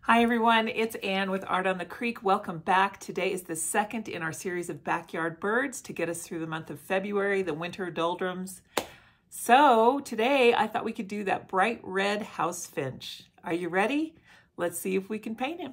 Hi everyone, it's Anne with Art on the Creek. Welcome back. Today is the second in our series of backyard birds to get us through the month of February, the winter doldrums. So today I thought we could do that bright red house finch. Are you ready? Let's see if we can paint him.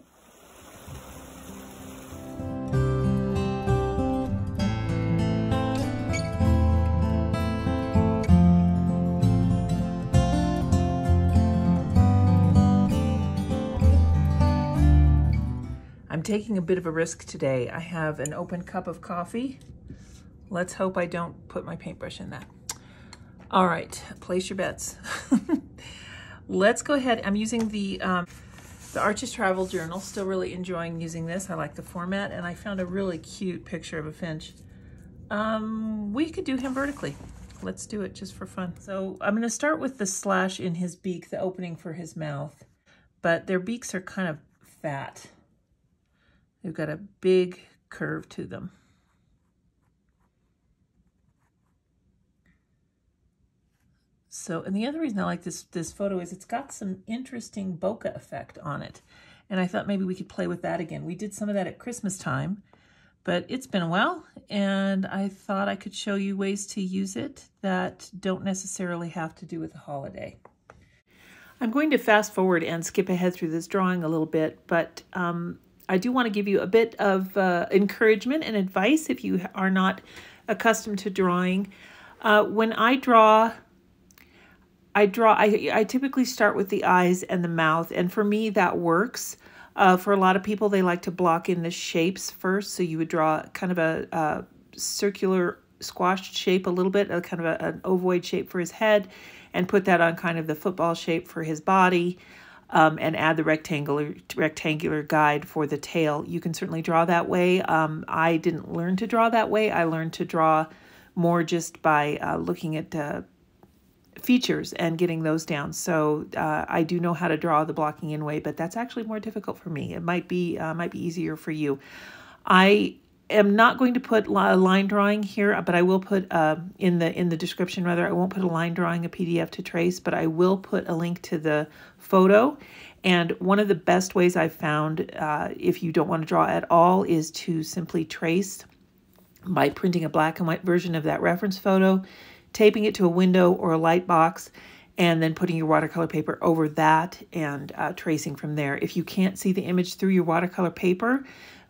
I'm taking a bit of a risk today. I have an open cup of coffee. Let's hope I don't put my paintbrush in that. All right, place your bets. Let's go ahead. I'm using the Arches Travel Journal. Still really enjoying using this. I like the format, and I found a really cute picture of a finch. We could do him vertically. Let's do it just for fun. So I'm gonna start with the slash in his beak, the opening for his mouth, but their beaks are kind of fat. They've got a big curve to them. So, and the other reason I like this photo is it's got some interesting bokeh effect on it. And I thought maybe we could play with that again. We did some of that at Christmas time, but it's been a while, and I thought I could show you ways to use it that don't necessarily have to do with the holiday. I'm going to fast forward and skip ahead through this drawing a little bit, but I do want to give you a bit of encouragement and advice if you are not accustomed to drawing. When I draw, I typically start with the eyes and the mouth, and for me that works. For a lot of people, they like to block in the shapes first, so you would draw kind of a circular squashed shape a little bit, kind of an ovoid shape for his head, and put that on kind of the football shape for his body. And add the rectangular guide for the tail. You can certainly draw that way. I didn't learn to draw that way. I learned to draw more just by looking at features and getting those down. So I do know how to draw the blocking in way, but that's actually more difficult for me. It might be easier for you. I am not going to put a line drawing here, but I will put in the description, rather, I won't put a line drawing, a PDF to trace, but I will put a link to the photo. And one of the best ways I've found, if you don't want to draw at all, is to simply trace by printing a black and white version of that reference photo, taping it to a window or a light box, and then putting your watercolor paper over that and tracing from there. If you can't see the image through your watercolor paper,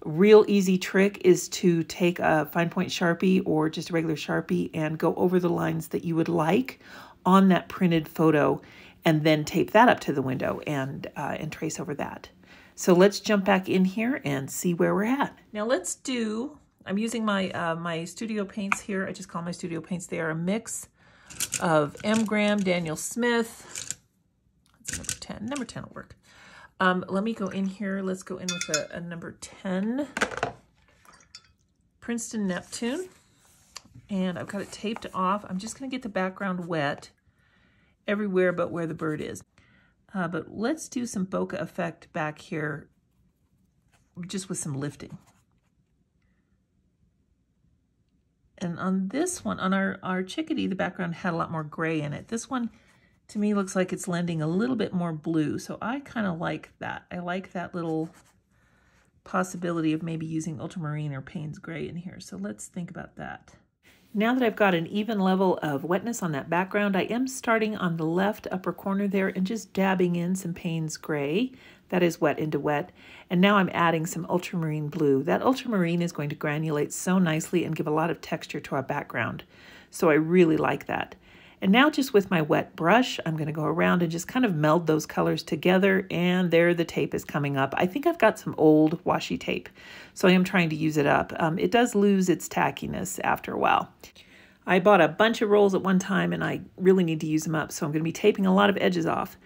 real easy trick is to take a fine point Sharpie or just a regular Sharpie and go over the lines that you would like on that printed photo, and then tape that up to the window and trace over that. So let's jump back in here and see where we're at. Now let's do, I'm using my my studio paints here. I just call my studio paints. They are a mix of M. Graham, Daniel Smith. That's number 10. Number 10 will work. Let me go in here. Let's go in with a number 10 Princeton Neptune. And I've got it taped off. I'm just going to get the background wet everywhere but where the bird is. But let's do some bokeh effect back here just with some lifting. And on this one, on our chickadee, the background had a lot more gray in it. This one, to me, looks like it's lending a little bit more blue. So I kind of like that. I like that little possibility of maybe using ultramarine or Payne's gray in here. So let's think about that. Now that I've got an even level of wetness on that background, I am starting on the left upper corner there and just dabbing in some Payne's gray. That is wet into wet. And now I'm adding some ultramarine blue. That ultramarine is going to granulate so nicely and give a lot of texture to our background. So I really like that. And now just with my wet brush, I'm going to go around and just kind of meld those colors together, and there the tape is coming up. I think I've got some old washi tape, so I am trying to use it up. It does lose its tackiness after a while. I bought a bunch of rolls at one time, and I really need to use them up, so I'm going to be taping a lot of edges off.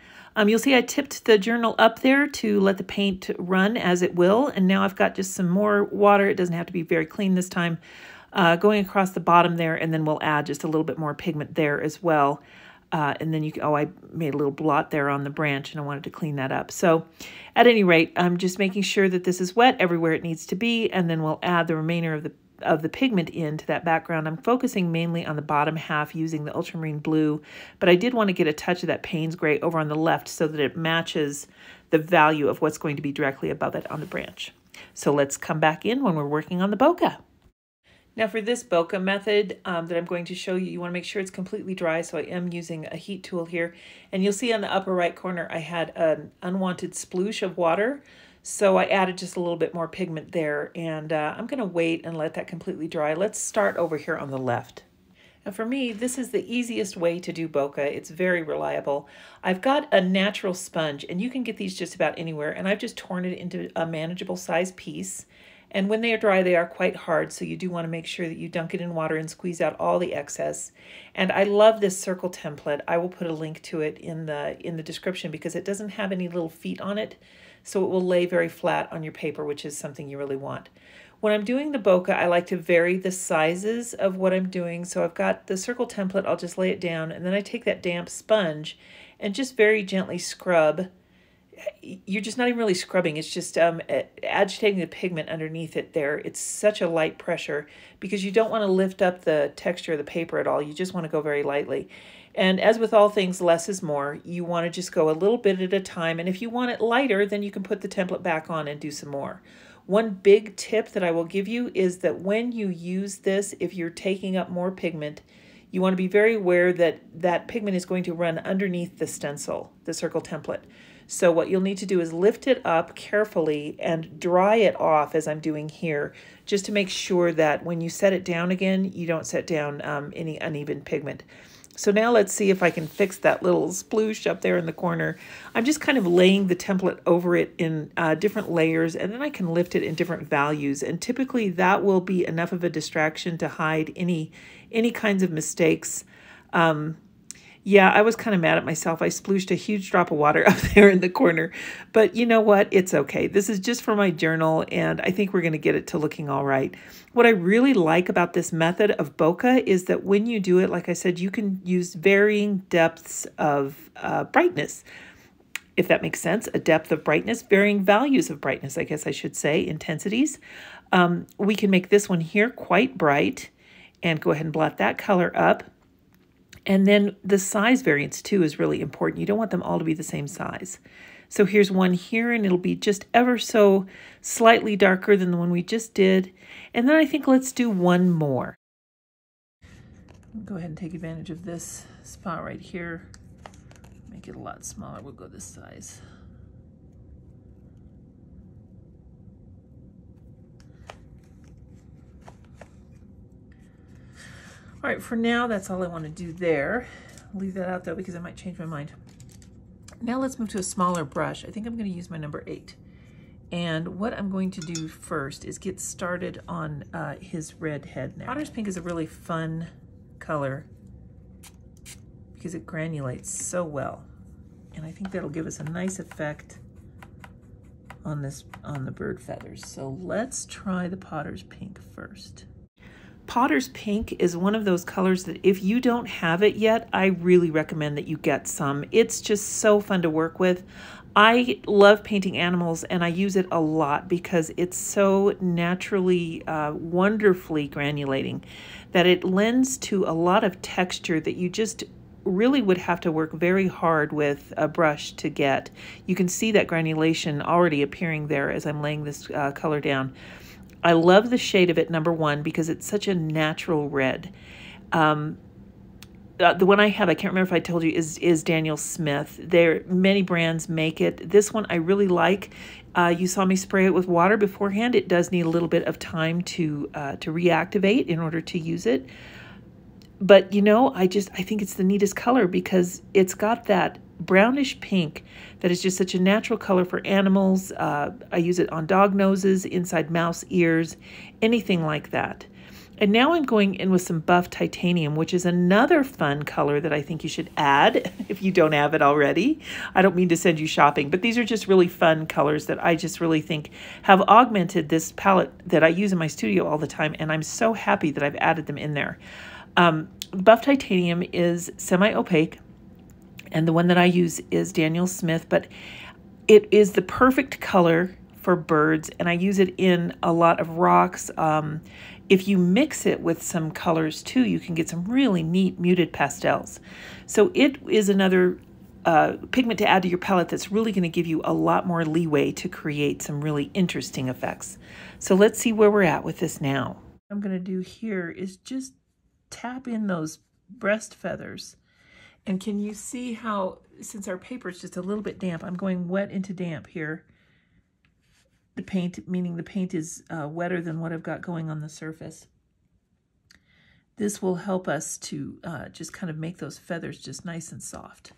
You'll see I tipped the journal up there to let the paint run as it will, and now I've got just some more water. It doesn't have to be very clean this time. Going across the bottom there, and then we'll add just a little bit more pigment there as well. And then I made a little blot there on the branch, and I wanted to clean that up. So at any rate, I'm just making sure that this is wet everywhere it needs to be, and then we'll add the remainder of the the pigment into that background. I'm focusing mainly on the bottom half using the ultramarine blue, but I did want to get a touch of that Payne's gray over on the left so that it matches the value of what's going to be directly above it on the branch. So let's come back in when we're working on the bokeh. Now for this bokeh method that I'm going to show you, you want to make sure it's completely dry, so I am using a heat tool here. And you'll see on the upper right corner I had an unwanted sploosh of water, so I added just a little bit more pigment there, and I'm going to wait and let that completely dry. Let's start over here on the left. And for me, this is the easiest way to do bokeh. It's very reliable. I've got a natural sponge, and you can get these just about anywhere, and I've just torn it into a manageable size piece. And when they are dry, they are quite hard, so you do want to make sure that you dunk it in water and squeeze out all the excess. And I love this circle template. I will put a link to it in the description because it doesn't have any little feet on it, so it will lay very flat on your paper, which is something you really want. When I'm doing the bokeh, I like to vary the sizes of what I'm doing. So I've got the circle template, I'll just lay it down, and then I take that damp sponge and just very gently scrub. You're just not even really scrubbing, it's just agitating the pigment underneath it there. It's such a light pressure because you don't want to lift up the texture of the paper at all. You just want to go very lightly. And as with all things, less is more. You want to just go a little bit at a time, and if you want it lighter, then you can put the template back on and do some more. One big tip that I will give you is that when you use this, if you're taking up more pigment, you want to be very aware that that pigment is going to run underneath the stencil, the circle template. So what you'll need to do is lift it up carefully and dry it off as I'm doing here, just to make sure that when you set it down again, you don't set down any uneven pigment. So now let's see if I can fix that little sploosh up there in the corner. I'm just kind of laying the template over it in different layers, and then I can lift it in different values. And typically that will be enough of a distraction to hide any kinds of mistakes. Yeah, I was kind of mad at myself. I splooshed a huge drop of water up there in the corner. But you know what? It's okay. This is just for my journal, and I think we're going to get it to looking all right. What I really like about this method of bokeh is that when you do it, like I said, you can use varying depths of brightness, if that makes sense. A depth of brightness, varying values of brightness, I guess I should say, intensities. We can make this one here quite bright and go ahead and blot that color up. And then the size variance too is really important. You don't want them all to be the same size. So here's one here, and it'll be just ever so slightly darker than the one we just did. And then I think let's do one more. Go ahead and take advantage of this spot right here. Make it a lot smaller. We'll go this size. All right, for now, that's all I want to do there. I'll leave that out though because I might change my mind. Now let's move to a smaller brush. I think I'm going to use my number 8. And what I'm going to do first is get started on his red head now. Potter's Pink is a really fun color because it granulates so well. And I think that'll give us a nice effect on the bird feathers. So let's try the Potter's Pink first. Potter's Pink is one of those colors that if you don't have it yet, I really recommend that you get some. It's just so fun to work with. I love painting animals, and I use it a lot because it's so naturally, wonderfully granulating that it lends to a lot of texture that you just really would have to work very hard with a brush to get. You can see that granulation already appearing there as I'm laying this color down. I love the shade of it, number 1, because it's such a natural red. The one I have, I can't remember if I told you, is Daniel Smith. Many brands make it. This one I really like. You saw me spray it with water beforehand. It does need a little bit of time to reactivate in order to use it. But you know, I think it's the neatest color because it's got that brownish pink that is just such a natural color for animals. I use it on dog noses, inside mouse ears, anything like that. And now I'm going in with some buff titanium, which is another fun color that I think you should add if you don't have it already. I don't mean to send you shopping, but these are just really fun colors that I just really think have augmented this palette that I use in my studio all the time, and I'm so happy that I've added them in there. Buff titanium is semi-opaque, and the one that I use is Daniel Smith, but it is the perfect color for birds, and I use it in a lot of rocks. If you mix it with some colors too, you can get some really neat muted pastels. So it is another pigment to add to your palette that's really going to give you a lot more leeway to create some really interesting effects. So let's see where we're at with this now. What I'm going to do here is just tap in those breast feathers. And can you see how, since our paper is just a little bit damp, I'm going wet into damp here. The paint, meaning the paint is wetter than what I've got going on the surface. This will help us to just kind of make those feathers just nice and soft.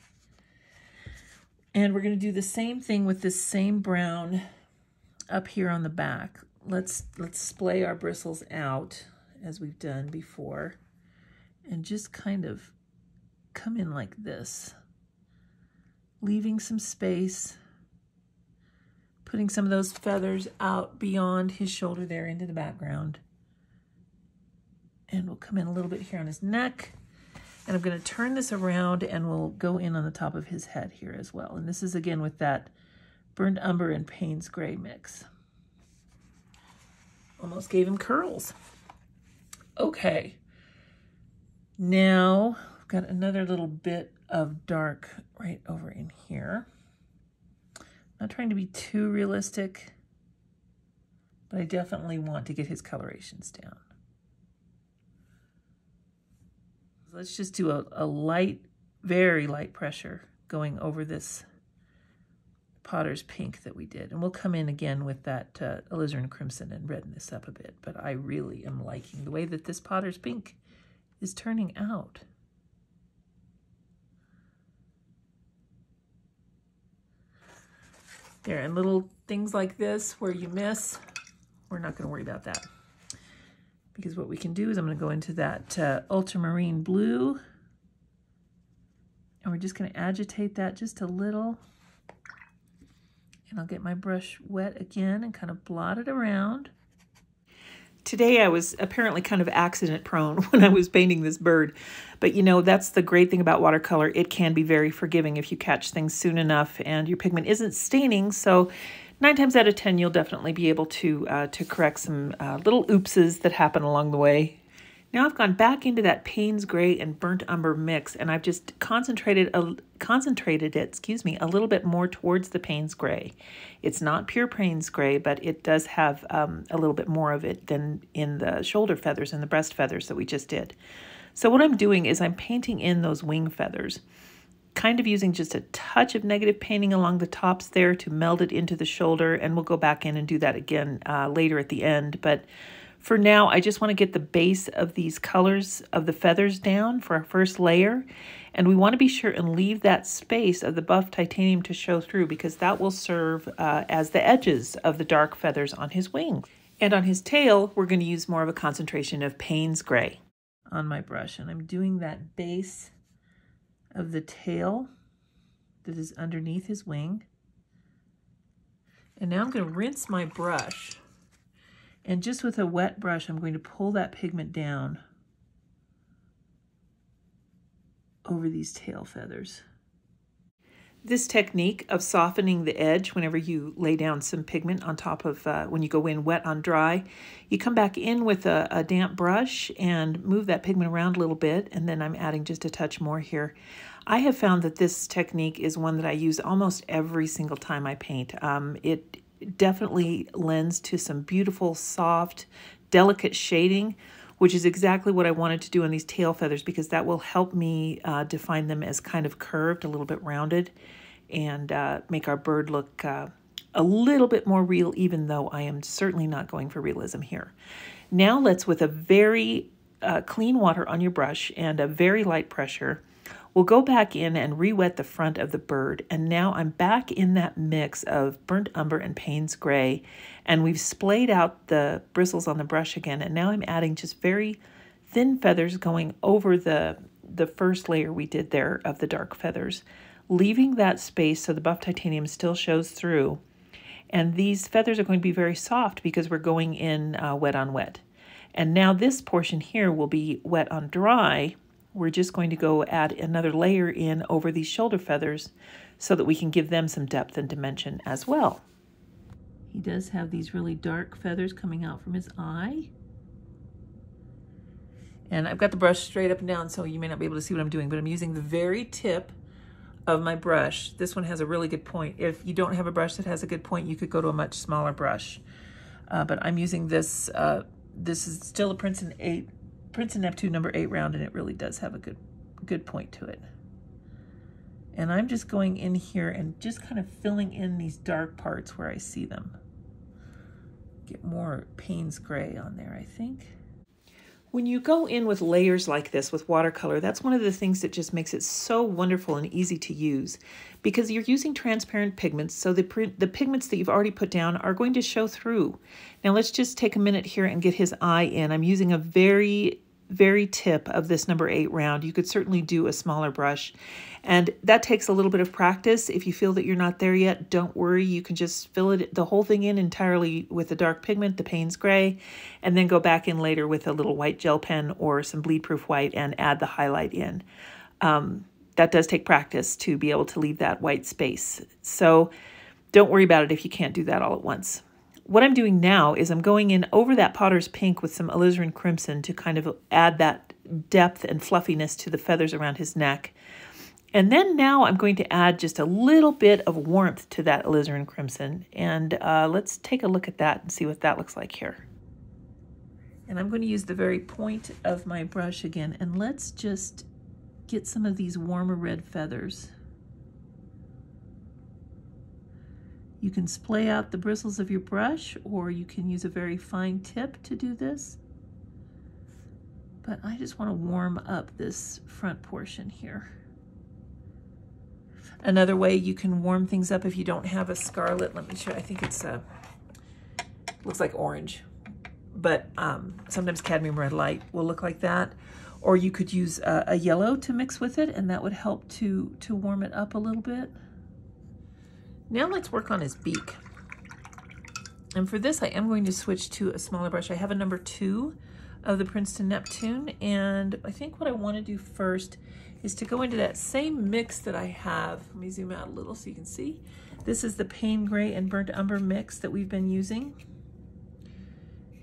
And we're going to do the same thing with this same brown up here on the back. Let's splay our bristles out as we've done before, and just kind of come in like this, leaving some space, putting some of those feathers out beyond his shoulder there into the background. And we'll come in a little bit here on his neck. And I'm going to turn this around and we'll go in on the top of his head here as well. And this is again with that burnt umber and Payne's gray mix. Almost gave him curls. Okay. Now I've got another little bit of dark right over in here. Not trying to be too realistic, but I definitely want to get his colorations down. Let's just do a light, very light pressure going over this Potter's pink that we did. And we'll come in again with that alizarin crimson and redden this up a bit. But I really am liking the way that this Potter's pink is turning out. There, and little things like this where you miss, we're not going to worry about that. Because what we can do is I'm going to go into that ultramarine blue, and we're just going to agitate that just a little. And I'll get my brush wet again and kind of blot it around. Today I was apparently kind of accident prone when I was painting this bird. But you know, that's the great thing about watercolor. It can be very forgiving if you catch things soon enough and your pigment isn't staining. So 9 times out of 10, you'll definitely be able to correct some little oopses that happen along the way. Now I've gone back into that Payne's gray and burnt umber mix, and I've just concentrated it, a little bit more towards the Payne's gray. It's not pure Payne's gray, but it does have a little bit more of it than in the shoulder feathers and the breast feathers that we just did. So what I'm doing is I'm painting in those wing feathers, kind of using just a touch of negative painting along the tops there to meld it into the shoulder, and we'll go back in and do that again later at the end. But for now, I just want to get the base of these colors of the feathers down for our first layer. And we want to be sure and leave that space of the buff titanium to show through, because that will serve as the edges of the dark feathers on his wings. And on his tail, we're going to use more of a concentration of Payne's gray on my brush. And I'm doing that base of the tail that is underneath his wing. And now I'm going to rinse my brush. And just with a wet brush, I'm going to pull that pigment down over these tail feathers. This technique of softening the edge whenever you lay down some pigment on top of, when you go in wet on dry, you come back in with a damp brush and move that pigment around a little bit, and then I'm adding just a touch more here. I have found that this technique is one that I use almost every single time I paint. It definitely lends to some beautiful, soft, delicate shading, which is exactly what I wanted to do on these tail feathers, because that will help me define them as kind of curved, a little bit rounded, and make our bird look a little bit more real, even though I am certainly not going for realism here. Now let's, with a very clean water on your brush and a very light pressure, we'll go back in and re-wet the front of the bird. And now I'm back in that mix of burnt umber and Payne's gray. And we've splayed out the bristles on the brush again. And now I'm adding just very thin feathers going over the first layer we did there of the dark feathers, leaving that space so the buff titanium still shows through. And these feathers are going to be very soft because we're going in wet on wet. And now this portion here will be wet on dry. We're just going to go add another layer in over these shoulder feathers so that we can give them some depth and dimension as well. He does have these really dark feathers coming out from his eye. And I've got the brush straight up and down, so you may not be able to see what I'm doing, but I'm using the very tip of my brush. This one has a really good point. If you don't have a brush that has a good point, you could go to a much smaller brush. But I'm using this, this is still a Princeton Neptune number 8 round, and it really does have a good point to it. And I'm just going in here and just kind of filling in these dark parts where I see them. Get more Payne's gray on there, I think. When you go in with layers like this with watercolor, that's one of the things that just makes it so wonderful and easy to use, because you're using transparent pigments, so the pigments that you've already put down are going to show through. Now let's just take a minute here and get his eye in. I'm using a very tip of this number 8 round. You could certainly do a smaller brush, and that takes a little bit of practice. If you feel that you're not there yet, don't worry. You can just fill the whole thing in entirely with the dark pigment, the Payne's gray, and then go back in later with a little white gel pen or some bleed proof white and add the highlight in. That does take practice to be able to leave that white space. So don't worry about it if you can't do that all at once. What I'm doing now is I'm going in over that Potter's Pink with some alizarin crimson to kind of add that depth and fluffiness to the feathers around his neck. And then now I'm going to add just a little bit of warmth to that alizarin crimson. And let's take a look at that and see what that looks like here. And I'm going to use the very point of my brush again, and let's just get some of these warmer red feathers. You can splay out the bristles of your brush, or you can use a very fine tip to do this. But I just want to warm up this front portion here. Another way you can warm things up if you don't have a scarlet, let me show you. I think it's looks like orange, but sometimes cadmium red light will look like that. Or you could use a yellow to mix with it, and that would help to warm it up a little bit. Now let's work on his beak. And for this, I am going to switch to a smaller brush. I have a number 2 of the Princeton Neptune, and I think what I want to do first is to go into that same mix that I have. Let me zoom out a little so you can see. This is the Payne Gray and Burnt Umber mix that we've been using.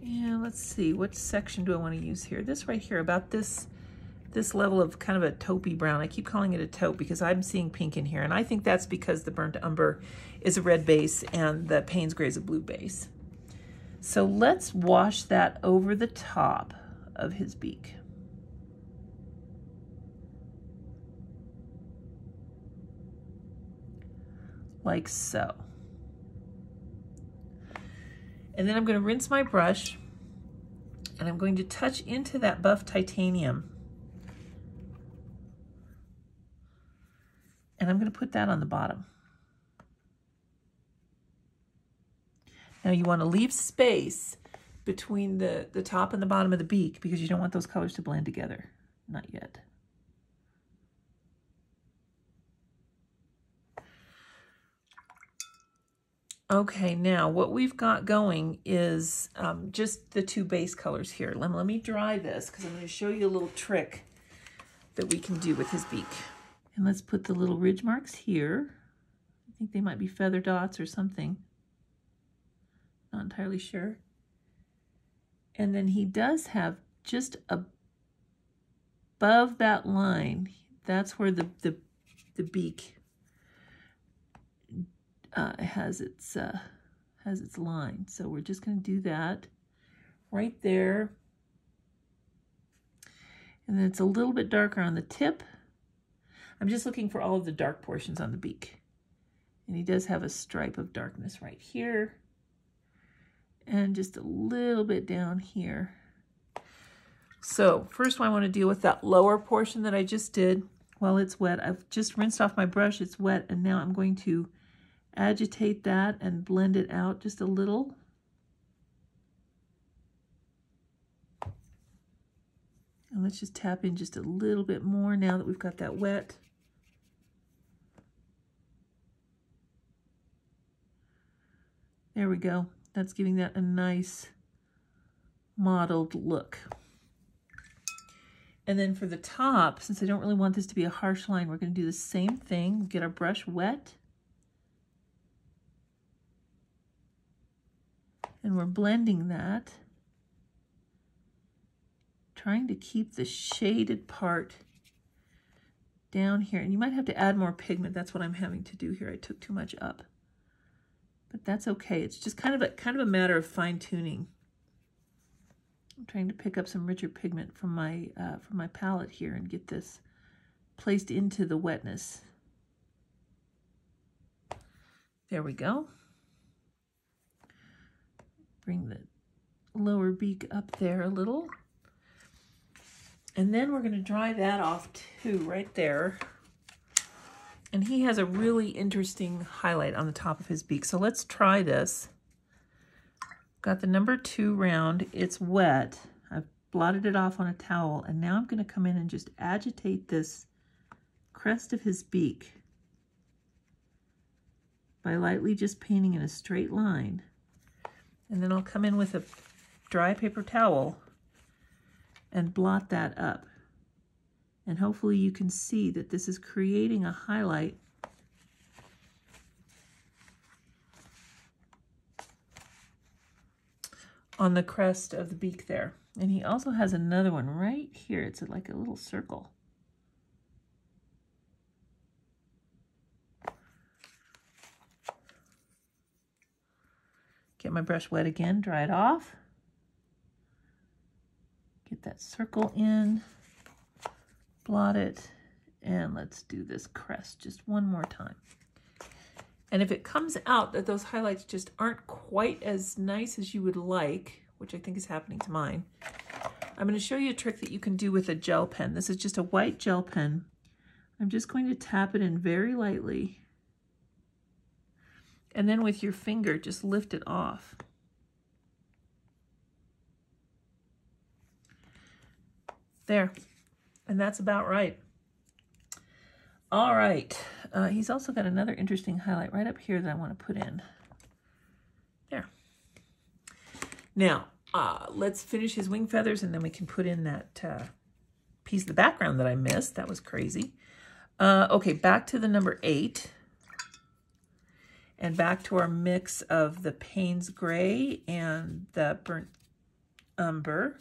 And let's see, what section do I want to use here? This right here, about this level of kind of a taupey brown. I keep calling it a taupe because I'm seeing pink in here, and I think that's because the Burnt Umber is a red base and the Payne's Gray is a blue base. So let's wash that over the top of his beak. Like so. And then I'm going to rinse my brush, and I'm going to touch into that buff titanium. And I'm going to put that on the bottom. Now you want to leave space between the top and the bottom of the beak because you don't want those colors to blend together. Not yet. Okay, now what we've got going is just the 2 base colors here. Let me dry this because I'm going to show you a little trick that we can do with his beak. And let's put the little ridge marks here. I think they might be feather dots or something. Not entirely sure. And then he does have just above that line, that's where the beak has its line. So we're just going to do that right there. And then it's a little bit darker on the tip. I'm just looking for all of the dark portions on the beak. And he does have a stripe of darkness right here. And just a little bit down here. So first I want to deal with that lower portion that I just did while it's wet. I've just rinsed off my brush, it's wet, and now I'm going to agitate that and blend it out just a little. And let's just tap in just a little bit more now that we've got that wet. There we go. That's giving that a nice mottled look. And then for the top, since I don't really want this to be a harsh line, we're going to do the same thing. Get our brush wet. And we're blending that, trying to keep the shaded part down here. And you might have to add more pigment. That's what I'm having to do here. I took too much up. But that's okay. It's just kind of a matter of fine-tuning. I'm trying to pick up some richer pigment from my palette here and get this placed into the wetness. There we go. Bring the lower beak up there a little. And then we're going to dry that off too, right there. And he has a really interesting highlight on the top of his beak. So let's try this. Got the number 2 round. It's wet. I've blotted it off on a towel. And now I'm going to come in and just agitate this crest of his beak by lightly just painting in a straight line. And then I'll come in with a dry paper towel and blot that up. And hopefully you can see that this is creating a highlight on the crest of the beak there. And he also has another one right here. It's like a little circle. Get my brush wet again, dry it off. Get that circle in, blot it, and let's do this crest just one more time. And if it comes out that those highlights just aren't quite as nice as you would like, which I think is happening to mine, I'm going to show you a trick that you can do with a gel pen. This is just a white gel pen. I'm just going to tap it in very lightly. And then with your finger, just lift it off. There. And that's about right. All right. He's also got another interesting highlight right up here that I want to put in. There. Now, let's finish his wing feathers, and then we can put in that piece of the background that I missed. That was crazy. Okay, back to the number 8. And back to our mix of the Payne's Gray and the Burnt Umber.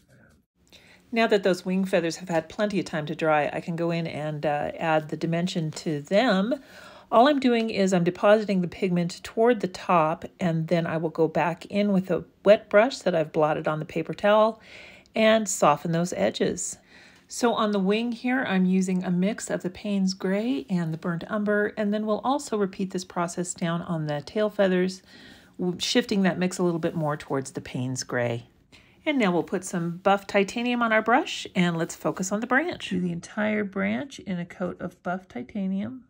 Now that those wing feathers have had plenty of time to dry, I can go in and add the dimension to them. All I'm doing is I'm depositing the pigment toward the top, and then I will go back in with a wet brush that I've blotted on the paper towel and soften those edges. So on the wing here, I'm using a mix of the Payne's Gray and the Burnt Umber, and then we'll also repeat this process down on the tail feathers, shifting that mix a little bit more towards the Payne's Gray. And now we'll put some buff titanium on our brush, and let's focus on the branch. Do the entire branch in a coat of buff titanium.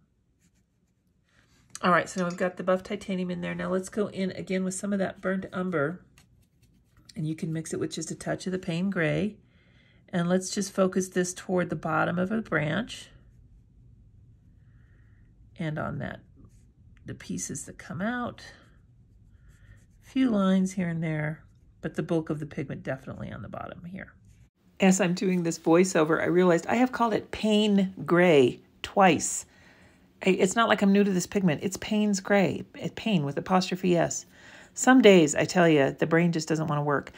All right, so now we've got the buff titanium in there. Now let's go in again with some of that Burnt Umber, and you can mix it with just a touch of the Payne Gray. And let's just focus this toward the bottom of a branch and on the pieces that come out. A few lines here and there, but the bulk of the pigment definitely on the bottom here. As I'm doing this voiceover, I realized I have called it Payne Gray twice. It's not like I'm new to this pigment. It's Payne's Gray, Payne with apostrophe S. Some days, I tell you, the brain just doesn't want to work.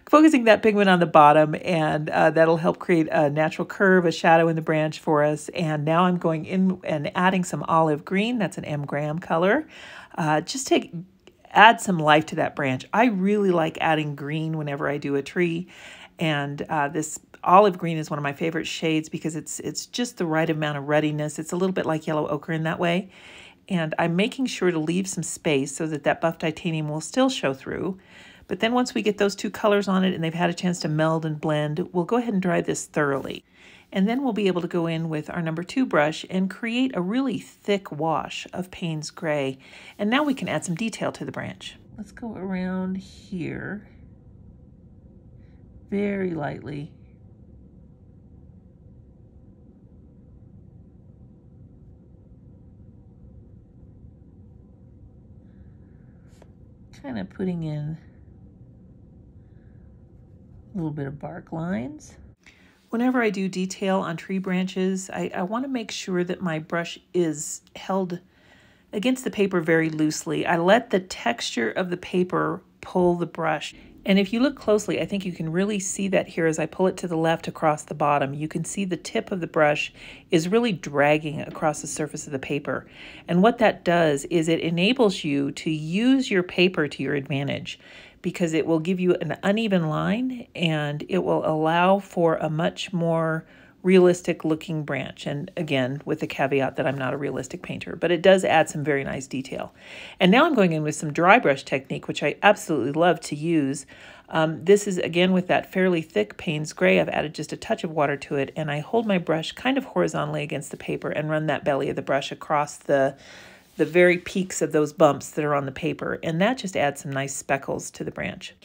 Focusing that pigment on the bottom, and that'll help create a natural curve, a shadow in the branch for us. And now I'm going in and adding some olive green. That's an M. Graham color. Just to add some life to that branch. I really like adding green whenever I do a tree. And this olive green is one of my favorite shades because it's just the right amount of ruddiness. It's a little bit like yellow ochre in that way. And I'm making sure to leave some space so that that buff titanium will still show through. But then once we get those two colors on it and they've had a chance to meld and blend, we'll go ahead and dry this thoroughly. And then we'll be able to go in with our number 2 brush and create a really thick wash of Payne's Gray. And now we can add some detail to the branch. Let's go around here very lightly. Kind of putting in a little bit of bark lines. Whenever I do detail on tree branches, I want to make sure that my brush is held against the paper very loosely. I let the texture of the paper pull the brush. And if you look closely, I think you can really see that here as I pull it to the left across the bottom. You can see the tip of the brush is really dragging across the surface of the paper. And what that does is it enables you to use your paper to your advantage, because it will give you an uneven line and it will allow for a much more realistic looking branch. And again, with the caveat that I'm not a realistic painter, but it does add some very nice detail. And now I'm going in with some dry brush technique, which I absolutely love to use. This is again with that fairly thick Payne's Gray. I've added just a touch of water to it, and I hold my brush kind of horizontally against the paper and run that belly of the brush across the very peaks of those bumps that are on the paper. And that just adds some nice speckles to the branch.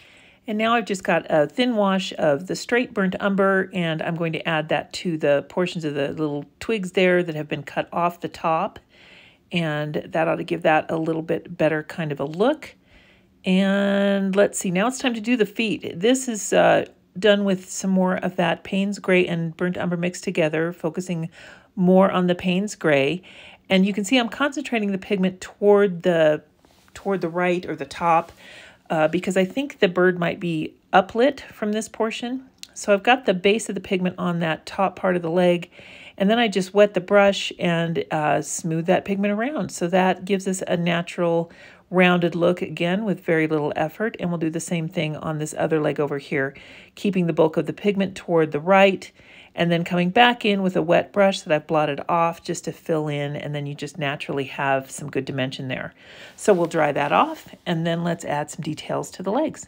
And now I've just got a thin wash of the straight burnt umber, and I'm going to add that to the portions of the little twigs there that have been cut off the top. And that ought to give that a little bit better kind of a look. And let's see, now it's time to do the feet. This is done with some more of that Payne's Gray and burnt umber mixed together, focusing more on the Payne's Gray. And you can see I'm concentrating the pigment toward the right or the top, because I think the bird might be uplit from this portion. So I've got the base of the pigment on that top part of the leg, and then I just wet the brush and smooth that pigment around. So that gives us a natural rounded look again with very little effort. And we'll do the same thing on this other leg over here, keeping the bulk of the pigment toward the right, and then coming back in with a wet brush that I've blotted off just to fill in, and then you just naturally have some good dimension there. So we'll dry that off, and then let's add some details to the legs.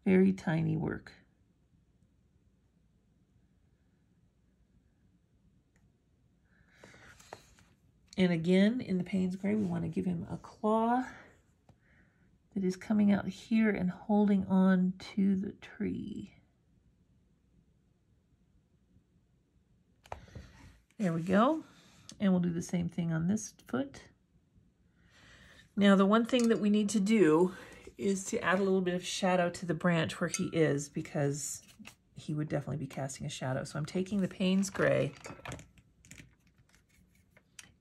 Very tiny work. And again, in the Payne's Gray, we want to give him a claw that is coming out here and holding on to the tree. There we go. And we'll do the same thing on this foot. Now, the one thing that we need to do is to add a little bit of shadow to the branch where he is, because he would definitely be casting a shadow. So I'm taking the Payne's Gray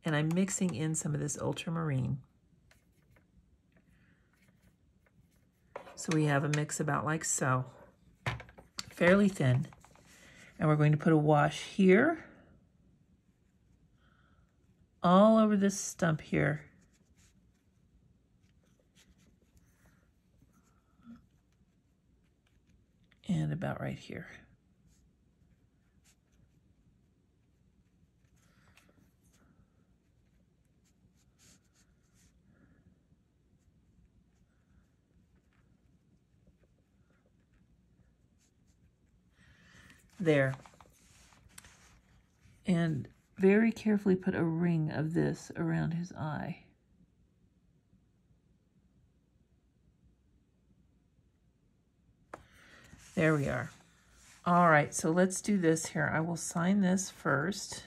and I'm mixing in some of this ultramarine. So we have a mix about like so, fairly thin. And we're going to put a wash here, all over this stump here. And about right here. There. And very carefully put a ring of this around his eye. There we are. All right, so let's do this here. I will sign this first.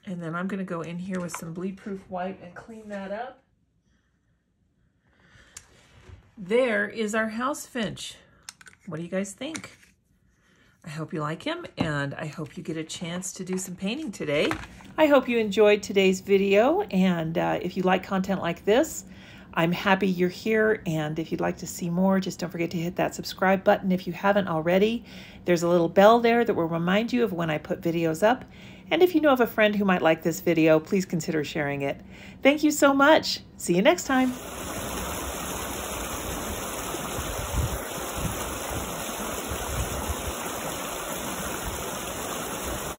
And then I'm going to go in here with some bleed-proof white and clean that up. There is our House Finch. What do you guys think? I hope you like him, and I hope you get a chance to do some painting today. I hope you enjoyed today's video, and if you like content like this, I'm happy you're here, and if you'd like to see more, just don't forget to hit that subscribe button if you haven't already. There's a little bell there that will remind you of when I put videos up, and if you know of a friend who might like this video, please consider sharing it. Thank you so much. See you next time.